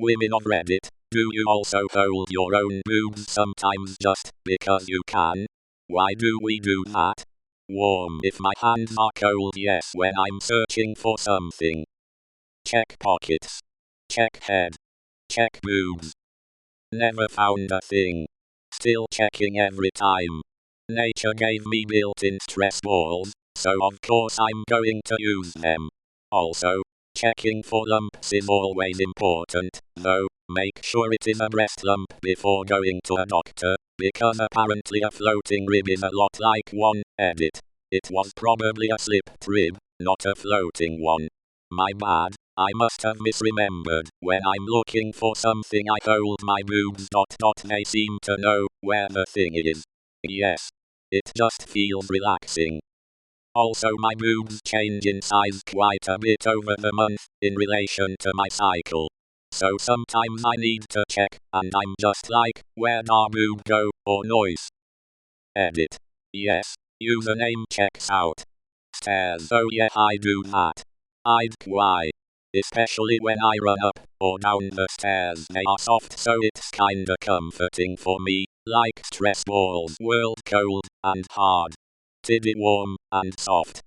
Women of Reddit, do you also hold your own boobs sometimes just because you can? Why do we do that? Warm if my hands are cold, yes, when I'm searching for something. Check pockets. Check head. Check boobs. Never found a thing. Still checking every time. Nature gave me built-in stress balls, so of course I'm going to use them. Also, checking for lumps is always important, though. Make sure it is a breast lump before going to a doctor, because apparently a floating rib is a lot like one. Edit. It was probably a slipped rib, not a floating one. My bad, I must have misremembered. When I'm looking for something I hold my boobs. They seem to know where the thing is. Yes. It just feels relaxing. Also, my boobs change in size quite a bit over the month, in relation to my cycle. So sometimes I need to check, and I'm just like, where'd our boob go, or noise? Edit. Yes, username checks out. Stairs. Oh yeah, I do that. I'd cry. Especially when I run up or down the stairs. They are soft, so it's kinda comforting for me, like stress balls. World cold and hard. Tiddy warm and soft.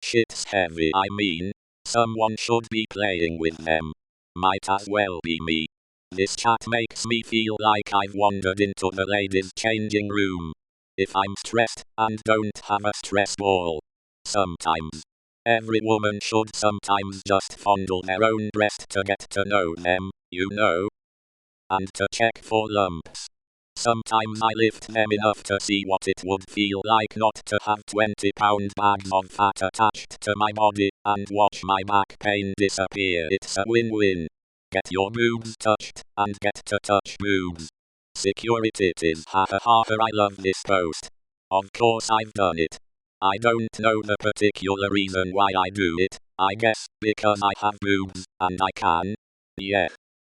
Shit's heavy. I mean, someone should be playing with them. Might as well be me. This chat makes me feel like I've wandered into the ladies' changing room. If I'm stressed and don't have a stress ball. Sometimes. Every woman should sometimes just fondle their own breast to get to know them, you know. And to check for lumps. Sometimes I lift them enough to see what it would feel like not to have 20-pound bags of fat attached to my body, and watch my back pain disappear. It's a win-win. Get your boobs touched, and get to touch boobs. Security it is. I love this post. Of course I've done it. I don't know the particular reason why I do it, I guess because I have boobs, and I can. Yeah.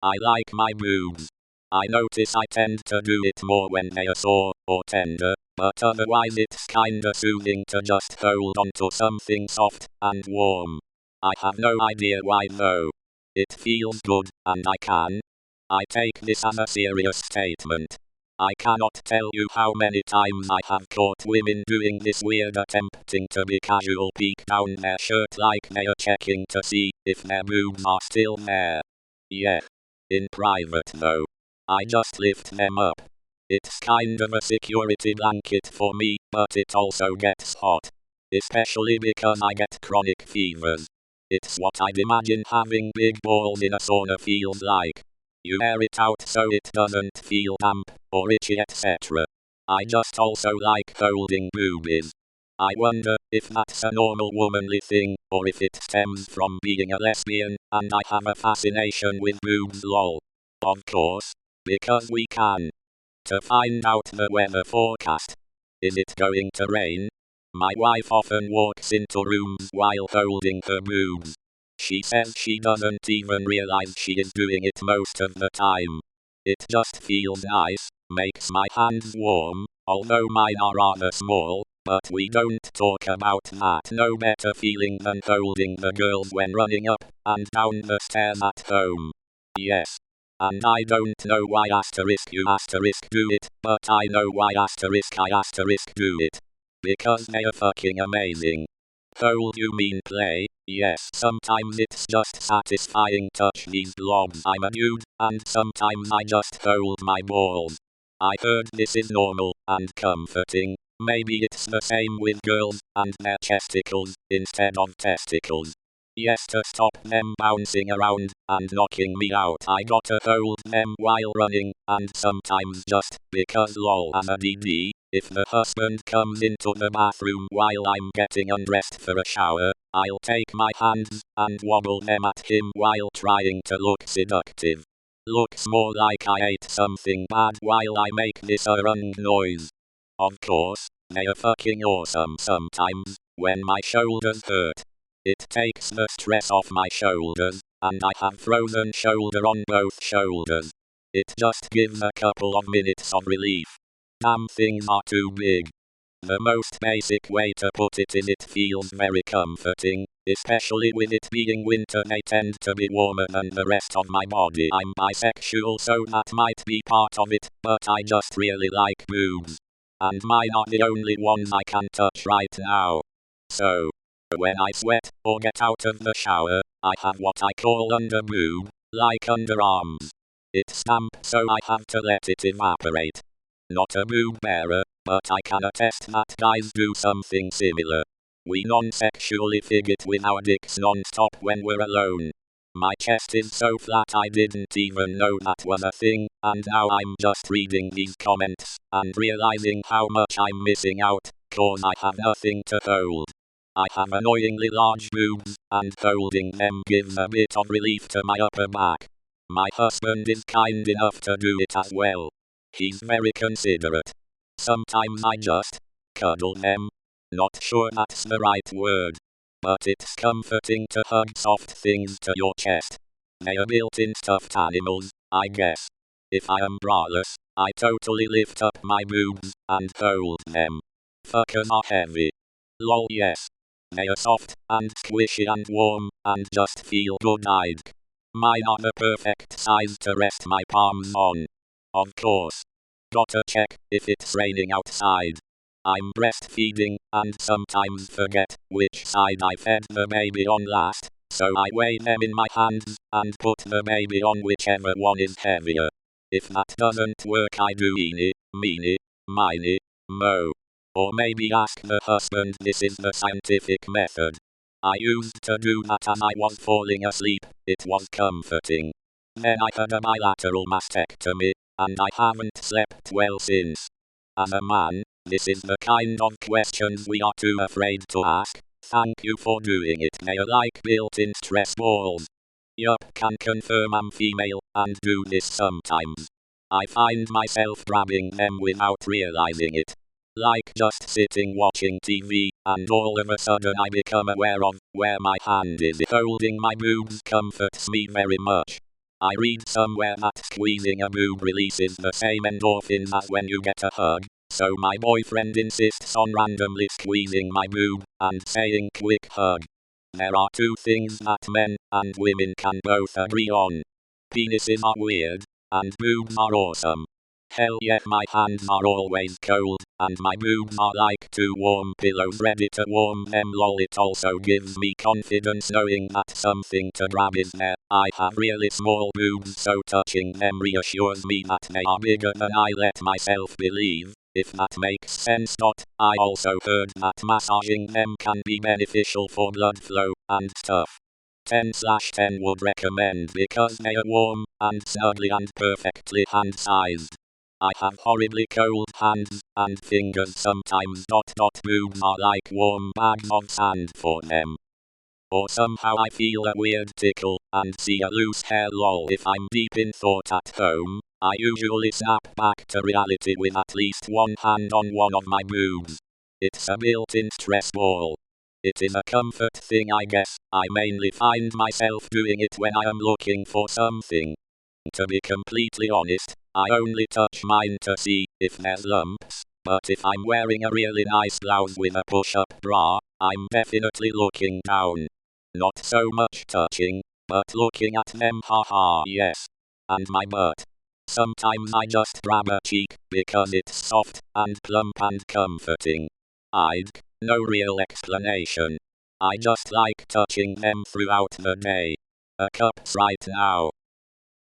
I like my boobs. I notice I tend to do it more when they are sore or tender, but otherwise it's kinda soothing to just hold onto something soft and warm. I have no idea why though. It feels good, and I can. I take this as a serious statement. I cannot tell you how many times I have caught women doing this weird attempting to be casual peek down their shirt like they are checking to see if their boobs are still there. Yeah. In private though. I just lift them up. It's kind of a security blanket for me, but it also gets hot. Especially because I get chronic fevers. It's what I'd imagine having big balls in a sauna feels like. You air it out so it doesn't feel damp or itchy, etc. I just also like holding boobies. I wonder if that's a normal womanly thing, or if it stems from being a lesbian, and I have a fascination with boobs lol. Of course, because we can. To find out the weather forecast. Is it going to rain? My wife often walks into rooms while holding her boobs. She says she doesn't even realize she is doing it most of the time. It just feels nice, makes my hands warm, although mine are rather small, but we don't talk about that. No better feeling than holding the girls when running up and down the stairs at home. Yes. And I don't know why you do it, but I know why I do it. Because they are fucking amazing. Hold you mean play? Yes, sometimes it's just satisfying touch these blobs. I'm a dude, and sometimes I just hold my balls. I heard this is normal and comforting. Maybe it's the same with girls and their chesticles instead of testicles. Yes, to stop them bouncing around and knocking me out, I gotta hold them while running, and sometimes just because lol I'm a DD. If the husband comes into the bathroom while I'm getting undressed for a shower, I'll take my hands and wobble them at him while trying to look seductive. Looks more like I ate something bad while I make this noise. Of course, they are fucking awesome sometimes, when my shoulders hurt. It takes the stress off my shoulders, and I have frozen shoulder on both shoulders. It just gives a couple of minutes of relief. Damn things are too big. The most basic way to put it is it feels very comforting, Especially with it being winter, they tend to be warmer than the rest of my body. I'm bisexual, so that might be part of it, but I just really like boobs. And mine are the only ones I can touch right now. So, when I sweat or get out of the shower, I have what I call under boob, like underarms. It's damp, so I have to let it evaporate. Not a boob bearer, but I can attest that guys do something similar. We non-sexually fidget with our dicks non-stop when we're alone. My chest is so flat I didn't even know that was a thing, and now I'm just reading these comments and realizing how much I'm missing out, cause I have nothing to hold. I have annoyingly large boobs, and holding them gives a bit of relief to my upper back. My husband is kind enough to do it as well. He's very considerate. Sometimes I just cuddle them. Not sure that's the right word, but it's comforting to hug soft things to your chest. They are built-in stuffed animals, I guess. If I am braless, I totally lift up my boobs and hold them. Fuckers are heavy. Lol, yes. They are soft and squishy and warm and just feel good-eyed. Mine are the perfect size to rest my palms on. Of course. Gotta check if it's raining outside. I'm breastfeeding and sometimes forget which side I fed the baby on last, so I weigh them in my hands and put the baby on whichever one is heavier. If that doesn't work, I do eeny, meeny, miny, mo. Or maybe ask the husband. This is the scientific method. I used to do that as I was falling asleep. It was comforting. Then I had a bilateral mastectomy, and I haven't slept well since. As a man, this is the kind of questions we are too afraid to ask. Thank you for doing it. They are like built-in stress balls. Yup, can confirm I'm female and do this sometimes. I find myself grabbing them without realizing it. Like just sitting watching TV, and all of a sudden I become aware of where my hand is. Holding my boobs comforts me very much. I read somewhere that squeezing a boob releases the same endorphins as when you get a hug, so my boyfriend insists on randomly squeezing my boob and saying quick hug. There are two things that men and women can both agree on. Penises are weird, and boobs are awesome. Hell yeah, my hands are always cold, and my boobs are like two warm pillows ready to warm them. Lol, it also gives me confidence knowing that something to grab is there. I have really small boobs, so touching them reassures me that they are bigger than I let myself believe, if that makes sense. I also heard that massaging them can be beneficial for blood flow and stuff. 10/10 would recommend because they are warm and snuggly and perfectly hand-sized. I have horribly cold hands and fingers sometimes. Boobs are like warm bags of sand for them. Or somehow I feel a weird tickle and see a loose hair. Lol, if I'm deep in thought at home, I usually snap back to reality with at least one hand on one of my boobs. It's a built-in stress ball. It is a comfort thing, I guess. I mainly find myself doing it when I am looking for something. To be completely honest, I only touch mine to see if there's lumps, but if I'm wearing a really nice blouse with a push-up bra, I'm definitely looking down. Not so much touching, but looking at them, haha, yes. And my butt. Sometimes I just grab a cheek, because it's soft, and plump and comforting. No real explanation. I just like touching them throughout the day. A cup's right now.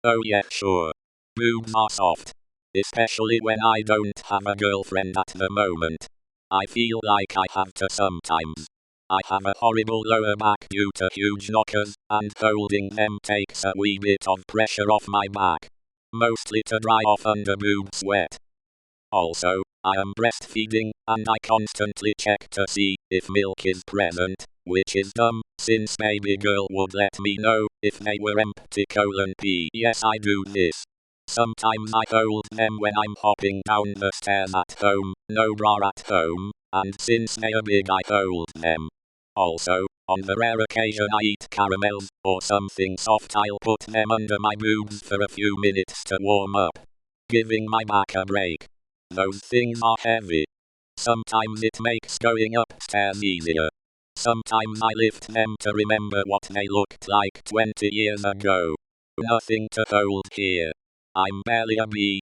Oh yeah, sure. Boobs are soft. Especially when I don't have a girlfriend at the moment. I feel like I have to sometimes. I have a horrible lower back due to huge knockers, and holding them takes a wee bit of pressure off my back. Mostly to dry off under boob sweat. Also, I am breastfeeding, and I constantly check to see if milk is present, which is dumb, since baby girl would let me know if they were empty. Yes, I do this. Sometimes I hold them when I'm hopping down the stairs at home, no bra at home, and since they are big I hold them. Also, on the rare occasion I eat caramels or something soft, I'll put them under my boobs for a few minutes to warm up, giving my back a break. Those things are heavy. Sometimes it makes going upstairs easier. Sometimes I lift them to remember what they looked like 20 years ago. Nothing to hold here. I'm barely a bee.